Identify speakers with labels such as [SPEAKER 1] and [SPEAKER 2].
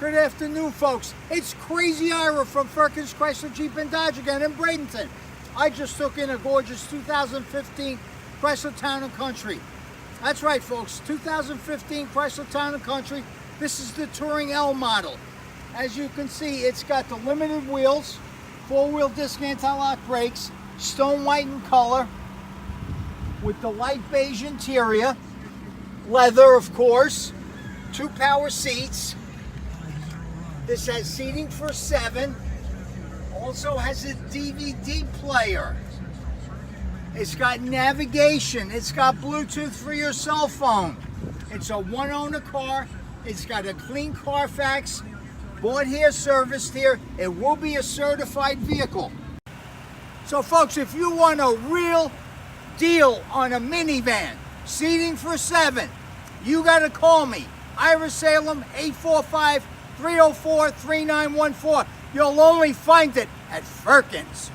[SPEAKER 1] Good afternoon, folks. It's Crazy Ira from Firkins Chrysler Jeep and Dodge again in Bradenton. I just took in a gorgeous 2015 Chrysler Town & Country. That's right, folks, 2015 Chrysler Town & Country. This is the Touring L model. As you can see, it's got the limited wheels, four-wheel disc anti-lock brakes, stone white in color, with the light beige interior, leather, of course, 2 power seats. This has seating for 7. Also has a DVD player. It's got navigation. It's got Bluetooth for your cell phone. It's a one-owner car. It's got a clean Carfax. Bought here, serviced here. It will be a certified vehicle. So folks, if you want a real deal on a minivan, seating for 7, you got to call me. Ira Salem, 845-304-3914. You'll only find it at Firkins.